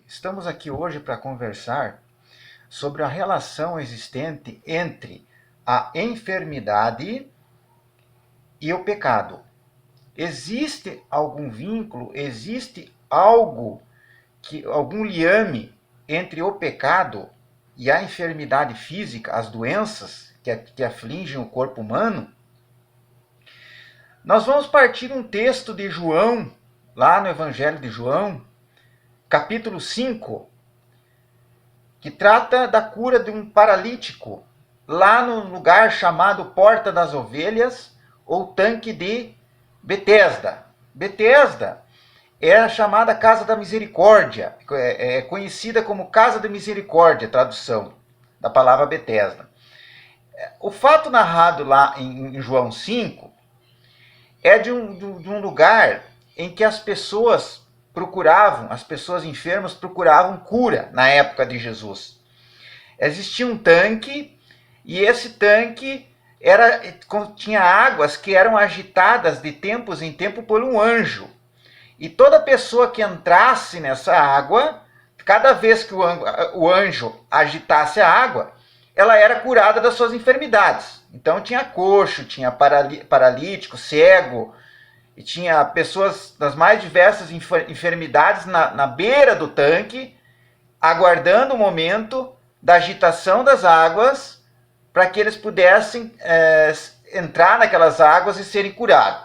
Estamos aqui hoje para conversar sobre a relação existente entre a enfermidade e o pecado. Existe algum vínculo, existe algum liame entre o pecado e a enfermidade física, as doenças que afligem o corpo humano? Nós vamos partir de um texto de João, lá no Evangelho de João, capítulo 5, que trata da cura de um paralítico, lá no lugar chamado Porta das Ovelhas, ou Tanque de Betesda. Betesda é a chamada Casa da Misericórdia, é conhecida como Casa da Misericórdia, tradução da palavra Betesda. O fato narrado lá em João 5 é de um lugar em que as pessoas enfermas procuravam cura na época de Jesus. Existia um tanque, e esse tanque tinha águas que eram agitadas de tempos em tempo por um anjo. E toda pessoa que entrasse nessa água, cada vez que o anjo agitasse a água, ela era curada das suas enfermidades. Então tinha coxo, tinha paralítico, cego, e tinha pessoas das mais diversas enfermidades na beira do tanque, aguardando o momento da agitação das águas, para que eles pudessem entrar naquelas águas e serem curados.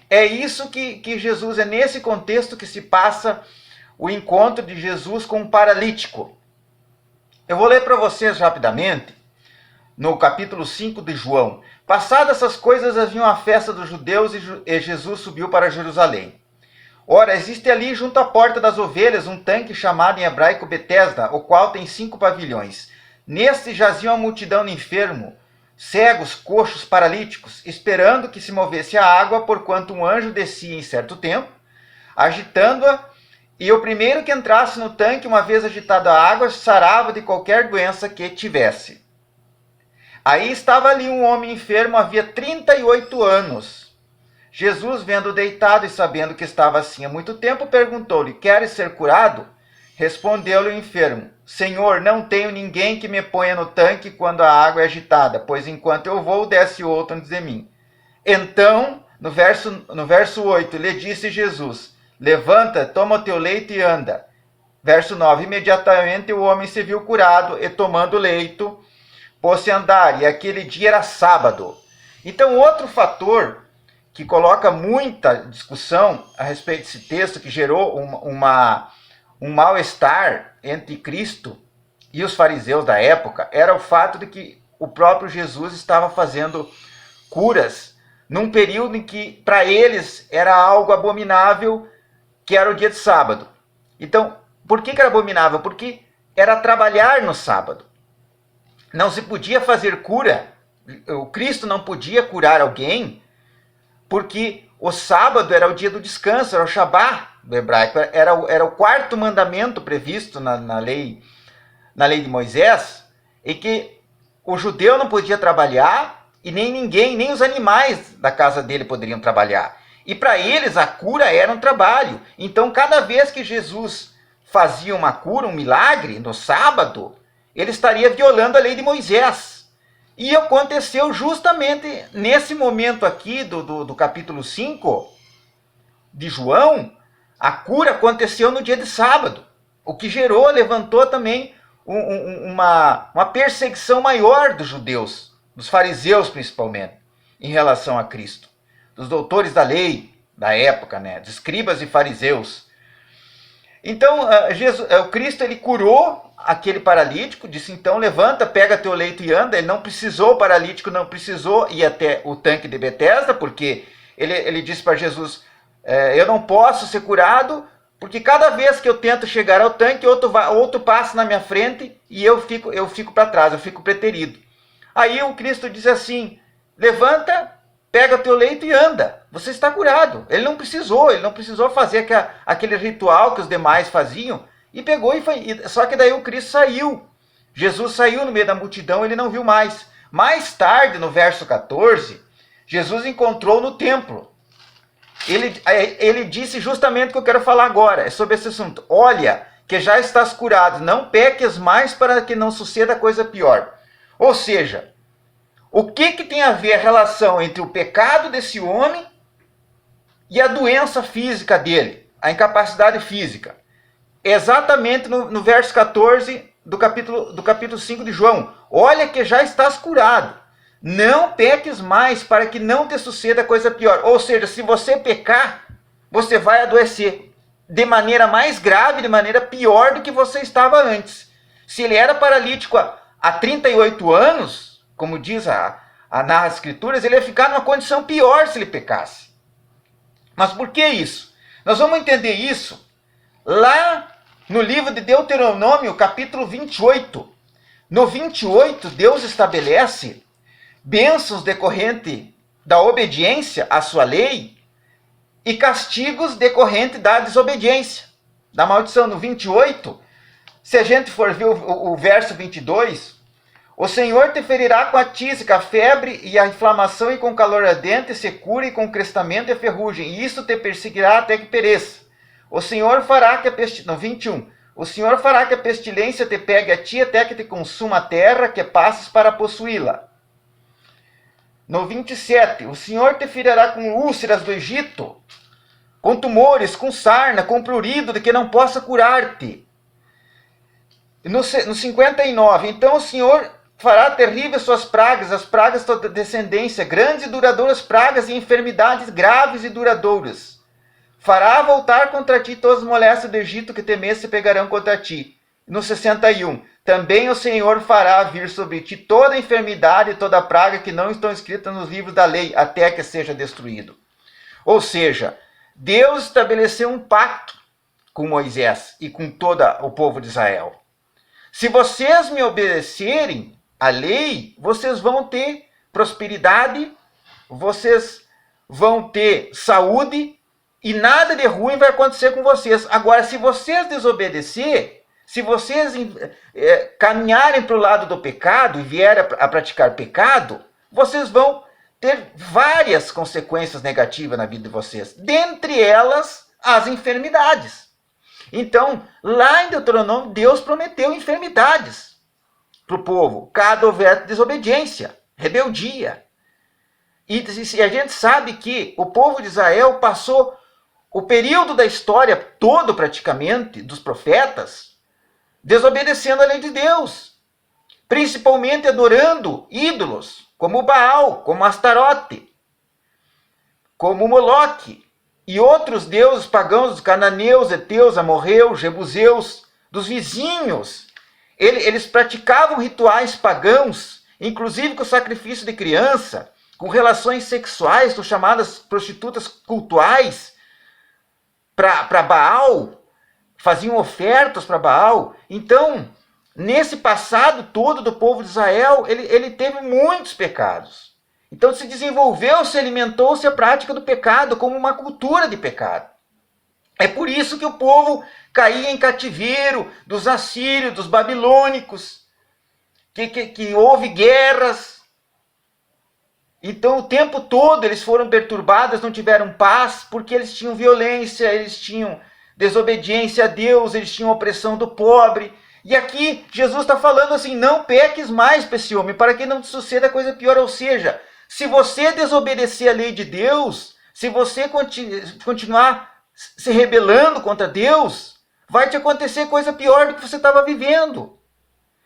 É isso que Jesus, é nesse contexto que se passa o encontro de Jesus com um paralítico. Eu vou ler para vocês rapidamente, no capítulo 5 de João. Passadas essas coisas, havia uma festa dos judeus e Jesus subiu para Jerusalém. Ora, existe ali junto à Porta das Ovelhas um tanque chamado em hebraico Betesda, o qual tem 5 pavilhões. Neste jazia uma multidão de enfermos, cegos, coxos, paralíticos, esperando que se movesse a água, porquanto um anjo descia em certo tempo, agitando-a, e o primeiro que entrasse no tanque, uma vez agitada a água, sarava de qualquer doença que tivesse. Aí estava ali um homem enfermo, havia 38 anos. Jesus, vendo deitado e sabendo que estava assim há muito tempo, perguntou-lhe: queres ser curado? Respondeu-lhe o enfermo: Senhor, não tenho ninguém que me ponha no tanque quando a água é agitada, pois enquanto eu vou, desce outro antes de mim. Então, no verso 8, lhe disse Jesus: levanta, toma o teu leito e anda. Verso 9, imediatamente o homem se viu curado e, tomando o leito, pôs-se a andar, e aquele dia era sábado. Então, outro fator que coloca muita discussão a respeito desse texto, que gerou um mal-estar entre Cristo e os fariseus da época, era o fato de que o próprio Jesus estava fazendo curas num período em que, para eles, era algo abominável, que era o dia de sábado. Então, por que era abominável? Porque era trabalhar no sábado. Não se podia fazer cura, o Cristo não podia curar alguém, porque o sábado era o dia do descanso, era o Shabá do hebraico, era o quarto mandamento previsto na lei de Moisés, e que o judeu não podia trabalhar, e nem ninguém, nem os animais da casa dele poderiam trabalhar. E para eles a cura era um trabalho. Então cada vez que Jesus fazia uma cura, um milagre, no sábado, ele estaria violando a lei de Moisés. E aconteceu justamente nesse momento aqui do capítulo 5 de João. A cura aconteceu no dia de sábado, o que levantou também uma perseguição maior dos judeus, dos fariseus principalmente, em relação a Cristo, dos doutores da lei da época, dos escribas e fariseus. Então, o Cristo, ele curou aquele paralítico, disse: então levanta, pega teu leito e anda. O paralítico não precisou ir até o tanque de Betesda, porque ele disse para Jesus: eu não posso ser curado, porque cada vez que eu tento chegar ao tanque, outro passa na minha frente e eu fico para trás, eu fico preterido. Aí o Cristo diz assim: levanta, pega teu leito e anda, você está curado. Ele não precisou fazer aquele ritual que os demais faziam, e pegou e foi. Só que daí o Cristo saiu. Jesus saiu no meio da multidão, ele não viu mais. Mais tarde, no verso 14, Jesus encontrou no templo. Ele disse justamente o que eu quero falar agora, é sobre esse assunto. Olha, que já estás curado, não peques mais para que não suceda coisa pior. Ou seja, o que tem a ver a relação entre o pecado desse homem e a doença física dele, a incapacidade física? Exatamente no verso 14 do capítulo 5 de João. Olha que já estás curado. Não peques mais para que não te suceda coisa pior. Ou seja, se você pecar, você vai adoecer de maneira mais grave, de maneira pior do que você estava antes. Se ele era paralítico há 38 anos, como diz narra as Escrituras, ele ia ficar numa condição pior se ele pecasse. Mas por que isso? Nós vamos entender isso lá no livro de Deuteronômio, capítulo 28. No 28, Deus estabelece bênçãos decorrentes da obediência à sua lei e castigos decorrentes da desobediência, da maldição. No 28, se a gente for ver o verso 22, o Senhor te ferirá com a tísica, a febre e a inflamação, e com calor ardente, secura, e com crestamento e a ferrugem, e isso te perseguirá até que pereça. O Senhor fará que a pestilência, no 21, o Senhor fará que a pestilência te pegue a ti até que te consuma a terra, que passes para possuí-la. No 27, o Senhor te ferirá com úlceras do Egito, com tumores, com sarna, com prurido, de que não possa curar-te. No 59, então o Senhor fará terríveis suas pragas, as pragas da tua descendência, grandes e duradouras pragas e enfermidades graves e duradouras. Fará voltar contra ti todas as moléstias do Egito que temesse se pegarão contra ti. No 61, também o Senhor fará vir sobre ti toda a enfermidade e toda a praga que não estão escritas nos livros da lei, até que seja destruído. Ou seja, Deus estabeleceu um pacto com Moisés e com todo o povo de Israel. Se vocês me obedecerem à lei, vocês vão ter prosperidade, vocês vão ter saúde e nada de ruim vai acontecer com vocês. Agora, se vocês desobedecer, se vocês caminharem para o lado do pecado e vierem a praticar pecado, vocês vão ter várias consequências negativas na vida de vocês. Dentre elas, as enfermidades. Então, lá em Deuteronômio, Deus prometeu enfermidades para o povo, caso houver desobediência, rebeldia. E a gente sabe que o povo de Israel passou o período da história todo, praticamente, dos profetas, desobedecendo a lei de Deus, principalmente adorando ídolos, como Baal, como Astarote, como Moloque, e outros deuses pagãos, dos cananeus, heteus, amorreus, jebuseus, dos vizinhos. Eles praticavam rituais pagãos, inclusive com sacrifício de criança, com relações sexuais, com chamadas prostitutas cultuais, para Baal, faziam ofertas para Baal. Então, nesse passado todo do povo de Israel, ele teve muitos pecados. Então se desenvolveu, se alimentou-se a prática do pecado como uma cultura de pecado. É por isso que o povo caía em cativeiro dos assírios, dos babilônicos, que houve guerras. Então o tempo todo eles foram perturbados, não tiveram paz, porque eles tinham violência, eles tinham desobediência a Deus, eles tinham opressão do pobre. E aqui Jesus está falando assim, não peques mais para esse homem, para que não te suceda coisa pior. Ou seja, se você desobedecer a lei de Deus, se você continuar se rebelando contra Deus, vai te acontecer coisa pior do que você estava vivendo.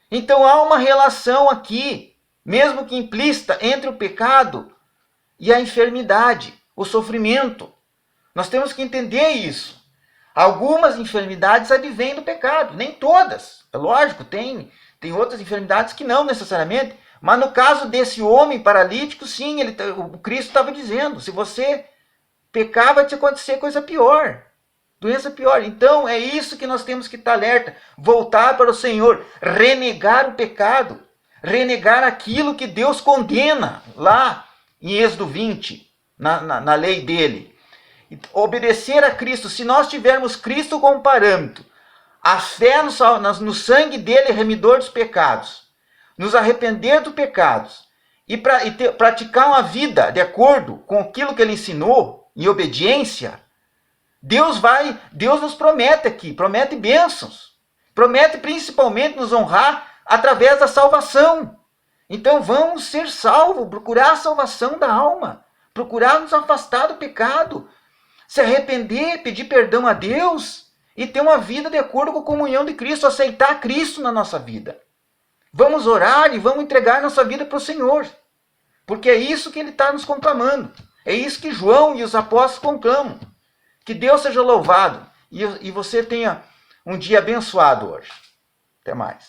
Então há uma relação aqui, mesmo que implícita, entre o pecado e a enfermidade, o sofrimento. Nós temos que entender isso. Algumas enfermidades advêm do pecado, nem todas. É lógico, tem outras enfermidades que não necessariamente. Mas no caso desse homem paralítico, sim, o Cristo estava dizendo, se você pecar, vai te acontecer coisa pior, doença pior. Então é isso que nós temos que estar alerta, voltar para o Senhor, renegar o pecado, renegar aquilo que Deus condena lá em Êxodo 20, na lei dele. Obedecer a Cristo. Se nós tivermos Cristo como parâmetro, a fé no sangue dele, remidor dos pecados, nos arrepender dos pecados e praticar uma vida de acordo com aquilo que ele ensinou, em obediência, Deus nos promete aqui, promete bênçãos. Promete principalmente nos honrar através da salvação. Então vamos ser salvos, procurar a salvação da alma, procurar nos afastar do pecado, se arrepender, pedir perdão a Deus e ter uma vida de acordo com a comunhão de Cristo, aceitar Cristo na nossa vida. Vamos orar e vamos entregar nossa vida para o Senhor, porque é isso que Ele está nos conclamando. É isso que João e os apóstolos conclamam. Que Deus seja louvado e você tenha um dia abençoado hoje. Até mais.